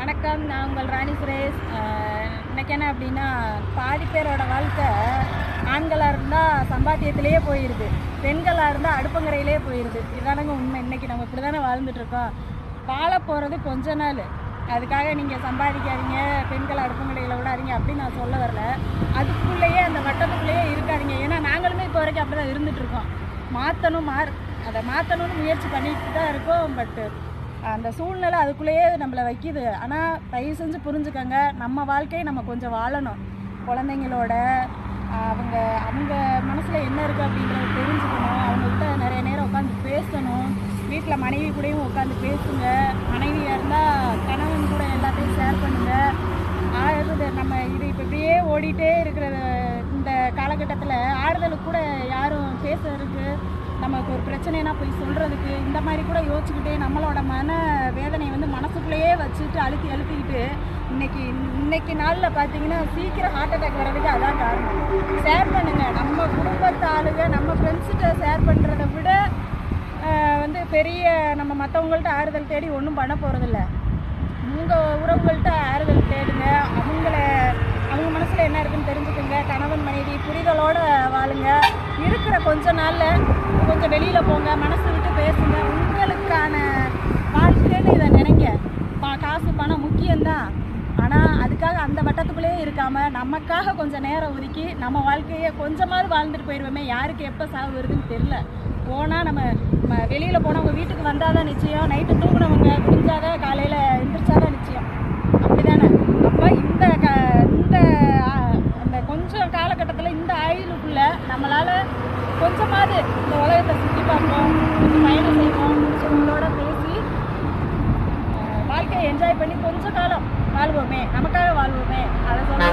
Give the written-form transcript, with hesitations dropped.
வணக்கம். நான் உங்கள் ராணி சுரேஷ். இன்னைக்கு என்ன அப்படின்னா, பாதி பேரோட வாழ்க்கை ஆண்களாக இருந்தால் சம்பாத்தியத்திலேயே போயிடுது, பெண்களாக இருந்தால் அடுப்பங்கரையிலே போயிடுது. இதானங்க உண்மை. இன்றைக்கி நம்ம இப்படி தானே வாழ்ந்துட்டுருக்கோம். வாழ போகிறது கொஞ்ச நாள். அதுக்காக நீங்கள் சம்பாதிக்காதீங்க, பெண்கள் அடுப்பங்கரையில் விடாதீங்க அப்படின்னு நான் சொல்ல வரல. அதுக்குள்ளேயே அந்த வட்டத்துக்குள்ளேயே இருக்காதீங்க. ஏன்னா நாங்களுமே இப்போ வரைக்கும் அப்படி தான் இருந்துகிட்ருக்கோம். அதை மாற்றணும்னு முயற்சி பண்ணிட்டு தான் இருக்கோம். பட்டு அந்த சூழ்நிலை அதுக்குள்ளேயே நம்மளை வைக்கிது. ஆனால் தயவு செஞ்சு புரிஞ்சுக்கோங்க, நம்ம வாழ்க்கையை நம்ம கொஞ்சம் வாழணும். குழந்தைங்களோட அவங்க அவங்க மனசில் என்ன இருக்குது அப்படின்றத தெரிஞ்சுக்கணும். அவங்கள்ட்ட நிறைய நேரம் உட்காந்து பேசணும். வீட்டில் மனைவி கூடயும் உட்காந்து பேசுங்க. மனைவியாக இருந்தால் கணவன் கூட எல்லாத்தையும் ஷேர் பண்ணுங்கள். நம்ம இது இப்போ இப்படியே ஓடிட்டே இருக்கிற இந்த காலகட்டத்தில் ஆறுதலுக்கு கூட யாரும் பேசுறதுக்கு, நமக்கு ஒரு பிரச்சனைனா போய் சொல்கிறதுக்கு, இந்த மாதிரி கூட யோசிச்சுக்கிட்டு நம்மளோட மன வேதனையை மனசுக்குள்ளேயே வச்சுட்டு அழுத்திக்கிட்டு இன்னைக்கு நாளில் பார்த்தீங்கன்னா சீக்கிரம் ஹார்ட் அட்டாக் வர்றதுக்கு அதான் காரணம். ஷேர் பண்ணுங்கள். நம்ம குடும்பத்து ஆளுங்க நம்ம ஃப்ரெண்ட்ஸுகிட்ட ஷேர் பண்ணுறதை விட பெரிய நம்ம மற்றவங்கள்ட்ட ஆறுதல் தேடி ஒன்றும் பண்ண போகிறதில்ல. உங்கள் உறவுகள்கிட்ட ஆறுதல் தேடுங்க. அவங்க மனசில் என்ன இருக்குன்னு தெரிஞ்சுக்கோங்க. கணவன் மனைவி புரிதலோடு வாழுங்க. இருக்கிற கொஞ்ச நாளில் கொஞ்சம் வெளியில் போங்க, மனசு விட்டு பேசுங்க. உங்களுக்கான வாழ்க்கைன்னு இதை நினைங்க. காசு பணம் முக்கியம்தான். ஆனால் அதுக்காக அந்த வட்டத்துக்குள்ளேயே இருக்காமல் நமக்காக கொஞ்சம் நேரம் ஒதுக்கி நம்ம வாழ்க்கையை கொஞ்சமாவது வாழ்ந்துட்டு போயிடுவோமே. யாருக்கு எப்போ சாவு வருதுன்னு தெரில. போனால் நம்ம வெளியில் போனால் அவங்க வீட்டுக்கு வந்தால் தான் நிச்சயம். நைட்டு தூங்கினவங்க குடிஞ்சாதான் காலையில் எந்திரிச்சாதான் நிச்சயம். அப்படி தானே? அப்போ இந்த அந்த கொஞ்சம் காலகட்டத்தில் இந்த ஆயுளுக்குள்ளே நம்மளால் கொஞ்சமாவது இந்த உலகத்தை சுற்றி பார்ப்போம், கொஞ்சம் பயணம் செய்வோம், உங்களோட பேசி வாழ்க்கையை என்ஜாய் பண்ணி கொஞ்ச காலம் வாழ்வோமே, நமக்காக வாழ்வோமே. அதை சொல்ல